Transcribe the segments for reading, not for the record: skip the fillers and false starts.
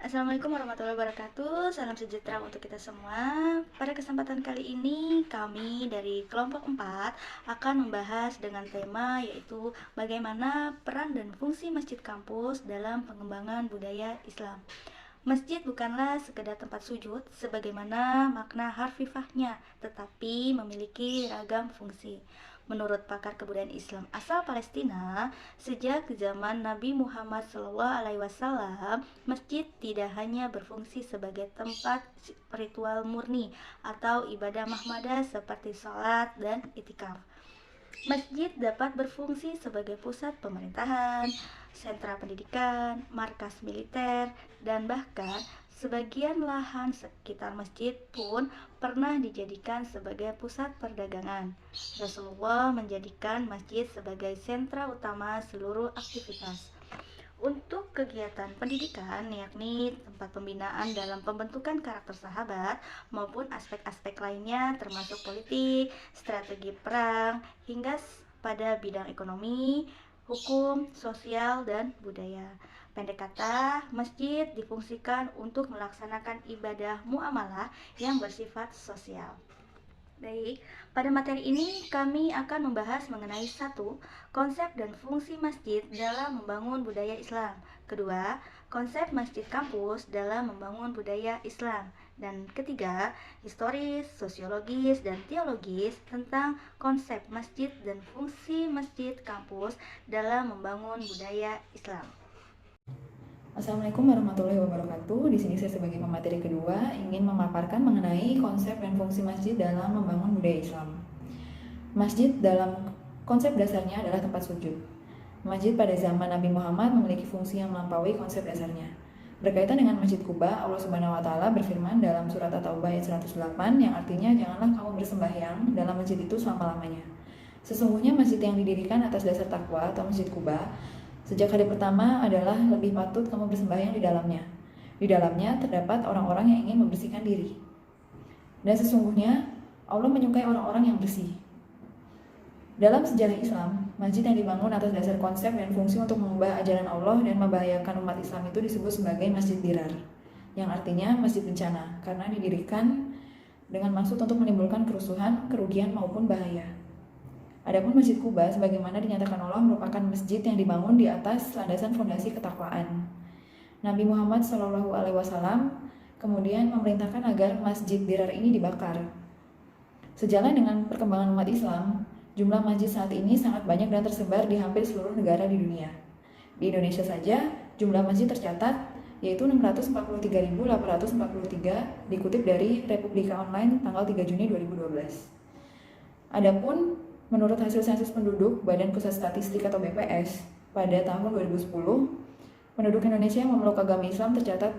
Assalamualaikum warahmatullahi wabarakatuh. Salam sejahtera untuk kita semua. Pada kesempatan kali ini, kami dari kelompok 4 akan membahas dengan tema yaitu bagaimana peran dan fungsi masjid kampus dalam pengembangan budaya Islam. Masjid bukanlah sekedar tempat sujud sebagaimana makna harfiahnya, tetapi memiliki ragam fungsi. Menurut pakar kebudayaan Islam asal Palestina, sejak zaman Nabi Muhammad SAW, masjid tidak hanya berfungsi sebagai tempat ritual murni atau ibadah mahmadah seperti sholat dan itikaf. Masjid dapat berfungsi sebagai pusat pemerintahan, sentra pendidikan, markas militer, dan bahkan sebagian lahan sekitar masjid pun pernah dijadikan sebagai pusat perdagangan. Rasulullah menjadikan masjid sebagai sentra utama seluruh aktivitas. Untuk kegiatan pendidikan, yakni tempat pembinaan dalam pembentukan karakter sahabat maupun aspek-aspek lainnya termasuk politik, strategi perang, hingga pada bidang ekonomi, hukum, sosial, dan budaya. Pendek kata, masjid difungsikan untuk melaksanakan ibadah muamalah yang bersifat sosial. Baik, pada materi ini kami akan membahas mengenai satu, konsep dan fungsi masjid dalam membangun budaya Islam. Kedua, konsep masjid kampus dalam membangun budaya Islam. Dan ketiga, historis, sosiologis, dan teologis tentang konsep masjid dan fungsi masjid kampus dalam membangun budaya Islam. Assalamualaikum warahmatullahi wabarakatuh. Di sini saya sebagai pemateri kedua ingin memaparkan mengenai konsep dan fungsi masjid dalam membangun budaya Islam. Masjid dalam konsep dasarnya adalah tempat sujud. Masjid pada zaman Nabi Muhammad memiliki fungsi yang melampaui konsep dasarnya. Berkaitan dengan Masjid Kuba, Allah Subhanahu wa taala berfirman dalam surat At-Taubah ayat 108 yang artinya janganlah kamu bersembahyang dalam masjid itu selama-lamanya. Sesungguhnya masjid yang didirikan atas dasar takwa atau Masjid Kuba sejak hari pertama adalah lebih patut kamu bersembahyang di dalamnya. Di dalamnya terdapat orang-orang yang ingin membersihkan diri. Dan sesungguhnya Allah menyukai orang-orang yang bersih. Dalam sejarah Islam, masjid yang dibangun atas dasar konsep dan fungsi untuk mengubah ajaran Allah dan membahayakan umat Islam itu disebut sebagai masjid dirar, yang artinya masjid bencana, karena didirikan dengan maksud untuk menimbulkan kerusuhan, kerugian maupun bahaya. Adapun Masjid Kuba sebagaimana dinyatakan Allah merupakan masjid yang dibangun di atas landasan fondasi ketakwaan. Nabi Muhammad SAW kemudian memerintahkan agar masjid dirar ini dibakar. Sejalan dengan perkembangan umat Islam, jumlah masjid saat ini sangat banyak dan tersebar di hampir seluruh negara di dunia. Di Indonesia saja, jumlah masjid tercatat yaitu 643.843 dikutip dari Republika Online tanggal 3 Juni 2012. Adapun menurut hasil sensus penduduk Badan Pusat Statistik atau BPS pada tahun 2010, penduduk Indonesia yang memeluk agama Islam tercatat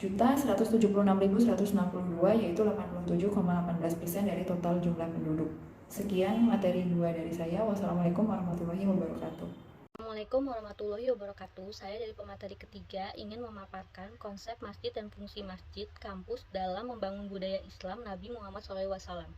207.176.162 yaitu 87,18% dari total jumlah penduduk. Sekian materi 2 dari saya. Wassalamualaikum warahmatullahi wabarakatuh. Assalamualaikum warahmatullahi wabarakatuh. Saya dari pemateri ketiga ingin memaparkan konsep masjid dan fungsi masjid kampus dalam membangun budaya Islam Nabi Muhammad SAW.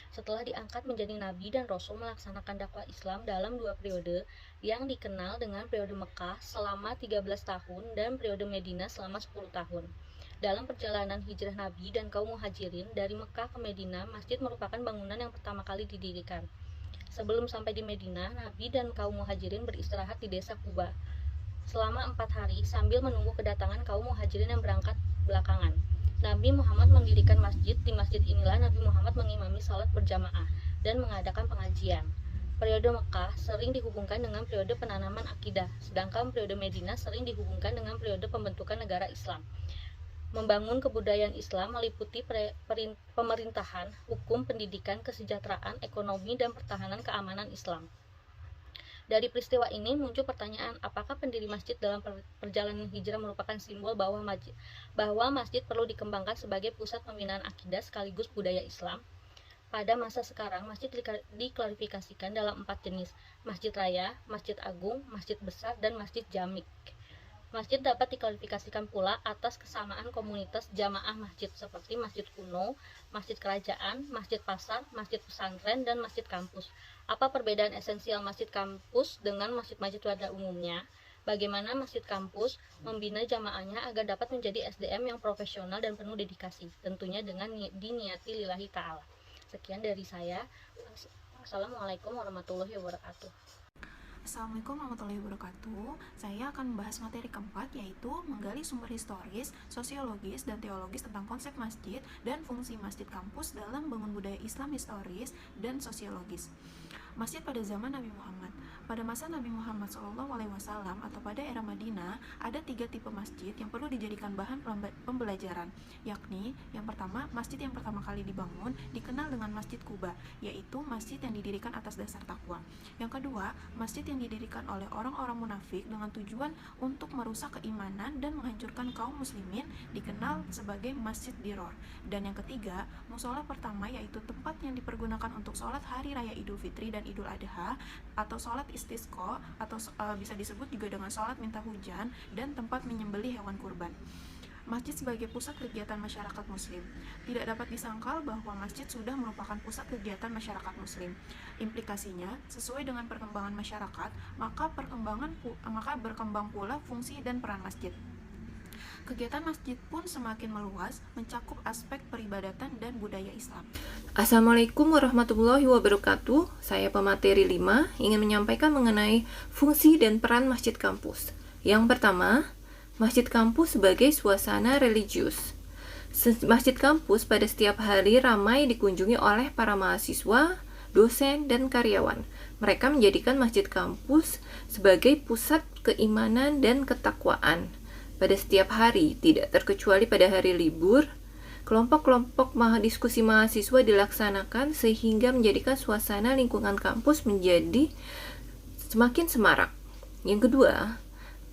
Setelah diangkat menjadi Nabi dan Rasul melaksanakan dakwah Islam dalam 2 periode yang dikenal dengan periode Mekah selama 13 tahun dan periode Medina selama 10 tahun. Dalam perjalanan hijrah Nabi dan kaum muhajirin dari Mekah ke Medina, masjid merupakan bangunan yang pertama kali didirikan. Sebelum sampai di Medina, Nabi dan kaum muhajirin beristirahat di desa Kuba selama 4 hari sambil menunggu kedatangan kaum muhajirin yang berangkat belakangan. Nabi Muhammad mendirikan masjid. Di masjid inilah Nabi Muhammad mengimami salat berjamaah dan mengadakan pengajian. Periode Mekah sering dihubungkan dengan periode penanaman akidah, sedangkan periode Medina sering dihubungkan dengan periode pembentukan negara Islam. Membangun kebudayaan Islam meliputi pemerintahan, hukum, pendidikan, kesejahteraan, ekonomi, dan pertahanan keamanan Islam. Dari peristiwa ini muncul pertanyaan, apakah pendiri masjid dalam perjalanan hijrah merupakan simbol bahwa masjid perlu dikembangkan sebagai pusat pembinaan akidah sekaligus budaya Islam? Pada masa sekarang, masjid diklarifikasikan dalam 4 jenis: masjid raya, masjid agung, masjid besar, dan masjid jamik. Masjid dapat diklarifikasikan pula atas kesamaan komunitas jamaah masjid seperti masjid kuno, masjid kerajaan, masjid pasar, masjid pesantren, dan masjid kampus. Apa perbedaan esensial masjid kampus dengan masjid-masjid pada umumnya? bagaimana Masjid Kampus membina jamaahnya agar dapat menjadi SDM yang profesional dan penuh dedikasi, tentunya dengan diniati lillahi ta'ala. Sekian dari saya. Assalamualaikum warahmatullahi wabarakatuh. Assalamualaikum warahmatullahi wabarakatuh. Saya akan membahas materi keempat, yaitu menggali sumber historis, sosiologis, dan teologis tentang konsep masjid dan fungsi masjid kampus dalam bangun budaya Islam historis dan sosiologis. Masjid pada zaman Nabi Muhammad. Pada masa Nabi Muhammad SAW atau pada era Madinah, ada 3 tipe masjid yang perlu dijadikan bahan pembelajaran, yakni yang pertama, masjid yang pertama kali dibangun dikenal dengan Masjid Kuba, yaitu masjid yang didirikan atas dasar takwa. Yang kedua, masjid yang didirikan oleh orang-orang munafik dengan tujuan untuk merusak keimanan dan menghancurkan kaum muslimin, dikenal sebagai Masjid Diror. Dan yang ketiga, musola pertama, yaitu tempat yang dipergunakan untuk sholat hari raya Idul Fitri dan Idul Adha, atau sholat istisqa, atau bisa disebut juga dengan sholat minta hujan, dan tempat menyembelih hewan kurban. Masjid sebagai pusat kegiatan masyarakat muslim. Tidak dapat disangkal bahwa masjid sudah merupakan pusat kegiatan masyarakat muslim. Implikasinya, sesuai dengan perkembangan masyarakat, maka berkembang pula fungsi dan peran masjid. Kegiatan masjid pun semakin meluas, mencakup aspek peribadatan dan budaya Islam. Assalamualaikum warahmatullahi wabarakatuh. Saya pemateri 5 ingin menyampaikan mengenai fungsi dan peran masjid kampus. Yang pertama, masjid kampus sebagai suasana religius. Masjid kampus pada setiap hari ramai dikunjungi oleh para mahasiswa, dosen, dan karyawan. Mereka menjadikan masjid kampus sebagai pusat keimanan dan ketakwaan. Pada setiap hari, tidak terkecuali pada hari libur, kelompok-kelompok diskusi mahasiswa dilaksanakan sehingga menjadikan suasana lingkungan kampus menjadi semakin semarak. Yang kedua,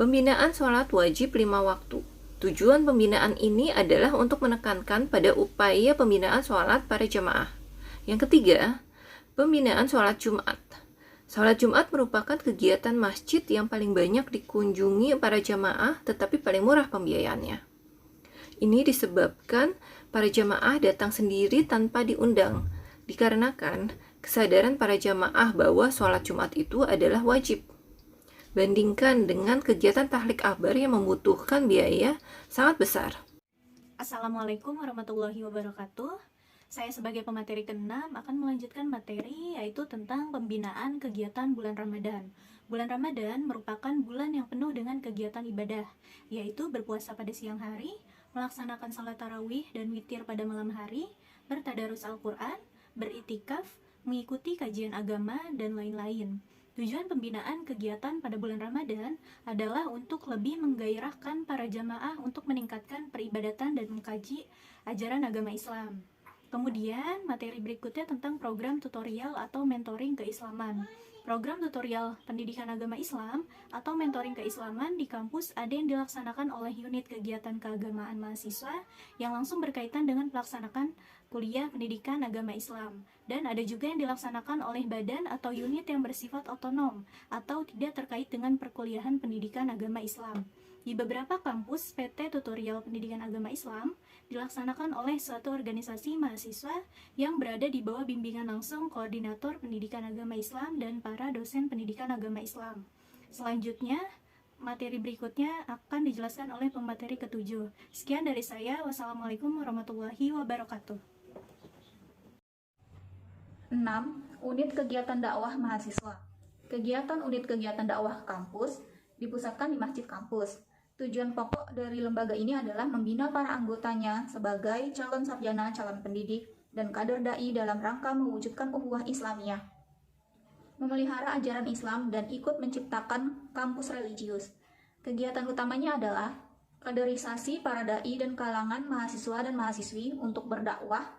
pembinaan sholat wajib 5 waktu. Tujuan pembinaan ini adalah untuk menekankan pada upaya pembinaan sholat para jamaah. Yang ketiga, pembinaan sholat Jumat. Sholat Jumat merupakan kegiatan masjid yang paling banyak dikunjungi para jamaah, tetapi paling murah pembiayaannya. Ini disebabkan para jamaah datang sendiri tanpa diundang, dikarenakan kesadaran para jamaah bahwa sholat Jumat itu adalah wajib. Bandingkan dengan kegiatan tahlik akbar yang membutuhkan biaya sangat besar. Assalamualaikum warahmatullahi wabarakatuh. Saya sebagai pemateri ke-6 akan melanjutkan materi, yaitu tentang pembinaan kegiatan bulan Ramadan. Bulan Ramadan merupakan bulan yang penuh dengan kegiatan ibadah, yaitu berpuasa pada siang hari, melaksanakan salat tarawih dan witir pada malam hari, bertadarus Al-Quran, beritikaf, mengikuti kajian agama, dan lain-lain. Tujuan pembinaan kegiatan pada bulan Ramadan adalah untuk lebih menggairahkan para jamaah untuk meningkatkan peribadatan dan mengkaji ajaran agama Islam. Kemudian, materi berikutnya tentang program tutorial atau mentoring keislaman. Program tutorial pendidikan agama Islam atau mentoring keislaman di kampus ada yang dilaksanakan oleh unit kegiatan keagamaan mahasiswa yang langsung berkaitan dengan pelaksanaan kuliah pendidikan agama Islam. Dan ada juga yang dilaksanakan oleh badan atau unit yang bersifat otonom atau tidak terkait dengan perkuliahan pendidikan agama Islam. Di beberapa kampus, PT Tutorial Pendidikan Agama Islam dilaksanakan oleh suatu organisasi mahasiswa yang berada di bawah bimbingan langsung koordinator pendidikan agama Islam dan para dosen pendidikan agama Islam. Selanjutnya, materi berikutnya akan dijelaskan oleh pemateri ke-7. Sekian dari saya. Wassalamualaikum warahmatullahi wabarakatuh. 6. Unit kegiatan dakwah mahasiswa. Kegiatan unit kegiatan dakwah kampus dipusatkan di masjid kampus. Tujuan pokok dari lembaga ini adalah membina para anggotanya sebagai calon sarjana, calon pendidik, dan kader dai dalam rangka mewujudkan ukhuwah Islamiyah, memelihara ajaran Islam, dan ikut menciptakan kampus religius. Kegiatan utamanya adalah kaderisasi para dai dan kalangan mahasiswa dan mahasiswi untuk berdakwah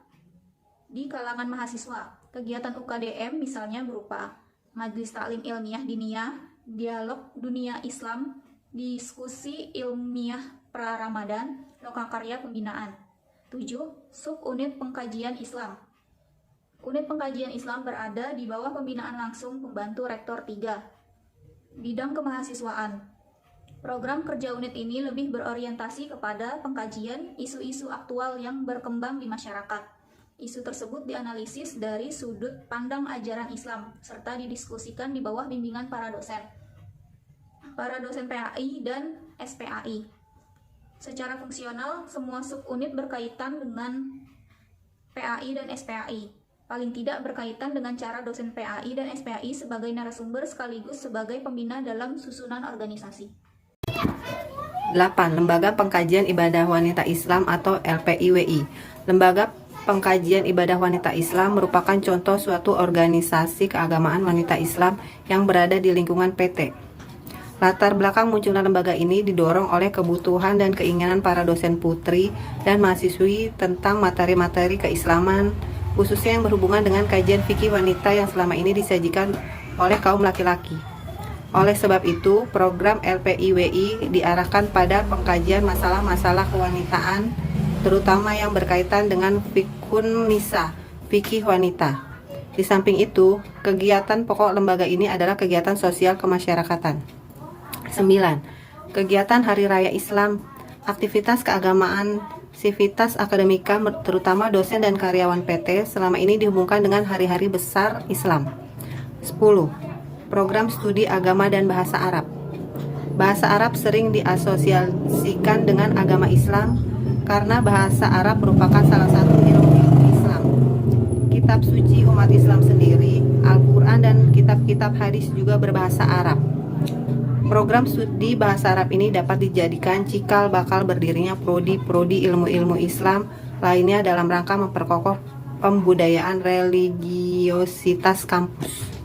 di kalangan mahasiswa. Kegiatan UKDM misalnya berupa Majelis Taklim Ilmiah Diniyah, Dialog Dunia Islam, Diskusi Ilmiah Pra-Ramadan, Lokakarya Pembinaan. 7. Subunit Pengkajian Islam. Unit Pengkajian Islam berada di bawah pembinaan langsung pembantu Rektor 3. Bidang kemahasiswaan. Program kerja unit ini lebih berorientasi kepada pengkajian isu-isu aktual yang berkembang di masyarakat. Isu tersebut dianalisis dari sudut pandang ajaran Islam, serta didiskusikan di bawah bimbingan para dosen. para dosen PAI dan SPAI. Secara fungsional, semua subunit berkaitan dengan PAI dan SPAI. Paling tidak berkaitan dengan cara dosen PAI dan SPAI sebagai narasumber sekaligus sebagai pembina dalam susunan organisasi. 8. Lembaga Pengkajian Ibadah Wanita Islam atau LPIWI. Lembaga Pengkajian Ibadah Wanita Islam merupakan contoh suatu organisasi keagamaan wanita Islam yang berada di lingkungan PT. Latar belakang munculnya lembaga ini didorong oleh kebutuhan dan keinginan para dosen putri dan mahasiswi tentang materi-materi keislaman, khususnya yang berhubungan dengan kajian fikih wanita yang selama ini disajikan oleh kaum laki-laki. Oleh sebab itu, program LPIWI diarahkan pada pengkajian masalah-masalah kewanitaan, terutama yang berkaitan dengan fikhun nisa, fikih wanita. Di samping itu, kegiatan pokok lembaga ini adalah kegiatan sosial kemasyarakatan. 9. Kegiatan Hari Raya Islam, aktivitas keagamaan, sivitas akademika, terutama dosen dan karyawan PT selama ini dihubungkan dengan hari-hari besar Islam. 10. Program studi agama dan bahasa Arab. Bahasa Arab sering diasosiasikan dengan agama Islam karena bahasa Arab merupakan salah satu ilmu Islam. Kitab suci umat Islam sendiri, Al-Quran dan kitab-kitab hadis juga berbahasa Arab. Program studi bahasa Arab ini dapat dijadikan cikal bakal berdirinya prodi-prodi ilmu-ilmu Islam lainnya dalam rangka memperkokoh pembudayaan religiositas kampus.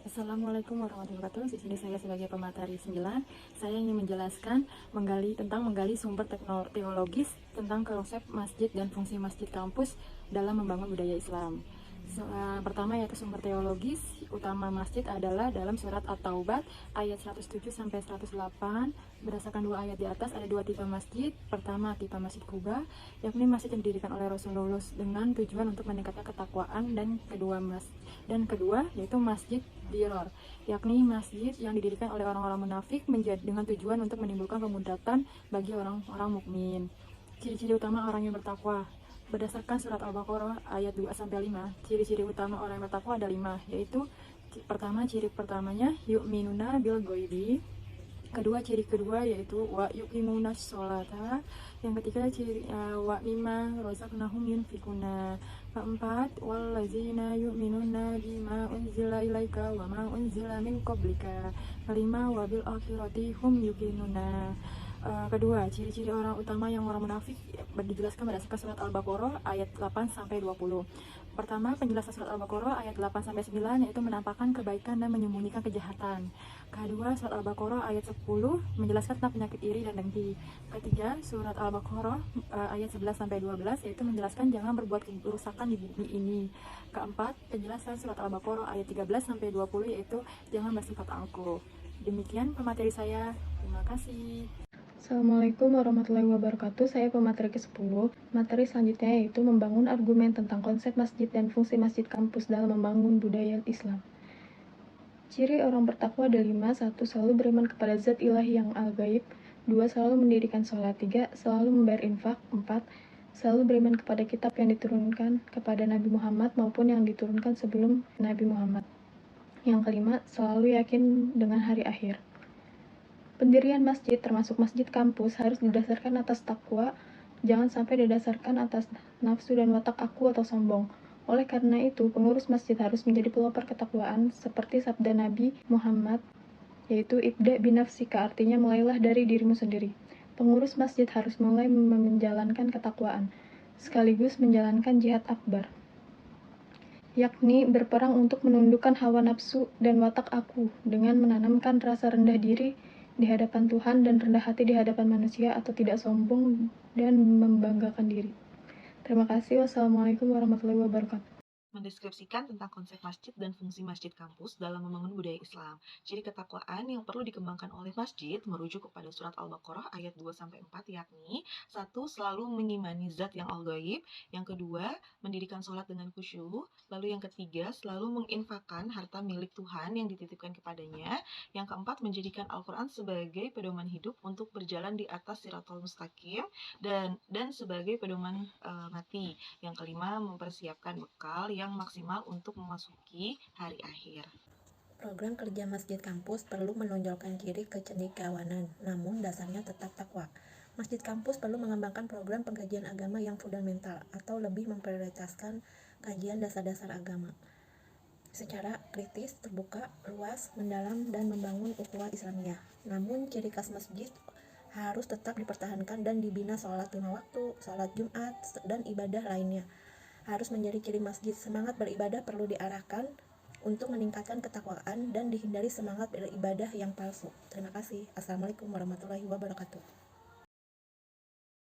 Assalamualaikum warahmatullahi wabarakatuh. Di sini saya sebagai pemateri 9, saya ingin menjelaskan menggali sumber teologis tentang konsep masjid dan fungsi masjid kampus dalam membangun budaya Islam. Pertama yaitu sumber teologis utama masjid adalah dalam surat At-Taubah ayat 107 sampai 108. Berdasarkan dua ayat di atas ada dua tipe masjid. Pertama tipe masjid Quba, yakni masjid yang didirikan oleh Rasulullah dengan tujuan untuk meningkatkan ketakwaan, dan kedua yaitu masjid Diror, yakni masjid yang didirikan oleh orang-orang munafik dengan tujuan untuk menimbulkan kemudatan bagi orang-orang mukmin. Ciri-ciri utama orang yang bertakwa. Berdasarkan surat Al-Baqarah ayat 2-5, ciri-ciri utama orang yang bertakwa ada 5, yaitu ciri pertamanya yu'minuna bil ghaibi, kedua ciri kedua yaitu wa yuqimunas sholata, yang ketiga ciri wa mimma razaqnahum yunfikuna, keempat wallazina yu'minuna bima unzila ilaika wa ma unzila min qablika, kelima wa bil akhirati hum yuqinuna. Kedua, ciri-ciri orang utama yang orang munafik dijelaskan berdasarkan surat Al-Baqarah ayat 8-20. Pertama, penjelasan surat Al-Baqarah ayat 8-9 yaitu menampakkan kebaikan dan menyembunyikan kejahatan. Kedua, surat Al-Baqarah ayat 10 menjelaskan tentang penyakit iri dan dengki. Ketiga, surat Al-Baqarah ayat 11-12 yaitu menjelaskan jangan berbuat kerusakan di bumi ini. Keempat, penjelasan surat Al-Baqarah ayat 13-20 yaitu jangan bersifat angkuh. Demikian pemateri saya. Terima kasih. Assalamualaikum warahmatullahi wabarakatuh. Saya pemateri ke-10. Materi selanjutnya yaitu membangun argumen tentang konsep masjid dan fungsi masjid kampus dalam membangun budaya Islam. Ciri orang bertakwa ada 5. 1. Selalu beriman kepada zat ilahi yang al-gaib. 2. Selalu mendirikan sholat. 3. Selalu membayar infak. 4. Selalu beriman kepada kitab yang diturunkan kepada Nabi Muhammad maupun yang diturunkan sebelum Nabi Muhammad. Yang kelima, selalu yakin dengan hari akhir. Pendirian masjid, termasuk masjid kampus, harus didasarkan atas takwa, jangan sampai didasarkan atas nafsu dan watak aku atau sombong. Oleh karena itu, pengurus masjid harus menjadi pelopor ketakwaan, seperti sabda Nabi Muhammad, yaitu ibda binafsika, artinya mulailah dari dirimu sendiri. Pengurus masjid harus mulai menjalankan ketakwaan, sekaligus menjalankan jihad akbar, yakni berperang untuk menundukkan hawa nafsu dan watak aku, dengan menanamkan rasa rendah diri di hadapan Tuhan dan rendah hati di hadapan manusia, atau tidak sombong dan membanggakan diri. Terima kasih. Wassalamualaikum warahmatullahi wabarakatuh. Mendeskripsikan tentang konsep masjid dan fungsi masjid kampus dalam membangun budaya Islam. Ciri ketakwaan yang perlu dikembangkan oleh masjid merujuk kepada surat Al-Baqarah ayat 2-4, yakni 1. Selalu mengimani zat yang al-ghaib, yang kedua, mendirikan sholat dengan khusyuk, lalu yang ketiga, selalu menginfakkan harta milik Tuhan yang dititipkan kepadanya, yang keempat, menjadikan Al-Quran sebagai pedoman hidup untuk berjalan di atas siratal mustaqim, dan sebagai pedoman mati, yang kelima, mempersiapkan bekal yang maksimal untuk memasuki hari akhir. Program kerja Masjid Kampus perlu menonjolkan ciri kecendekiawanan, namun dasarnya tetap takwa. Masjid Kampus perlu mengembangkan program pengkajian agama yang fundamental atau lebih memprioritaskan kajian dasar-dasar agama secara kritis, terbuka, luas, mendalam, dan membangun ukhuwah Islamiyah. Namun ciri khas masjid harus tetap dipertahankan dan dibina sholat 5 waktu, sholat Jumat, dan ibadah lainnya. Harus menjadi ciri masjid. Semangat beribadah perlu diarahkan untuk meningkatkan ketakwaan dan dihindari semangat beribadah yang palsu. Terima kasih. Assalamualaikum warahmatullahi wabarakatuh.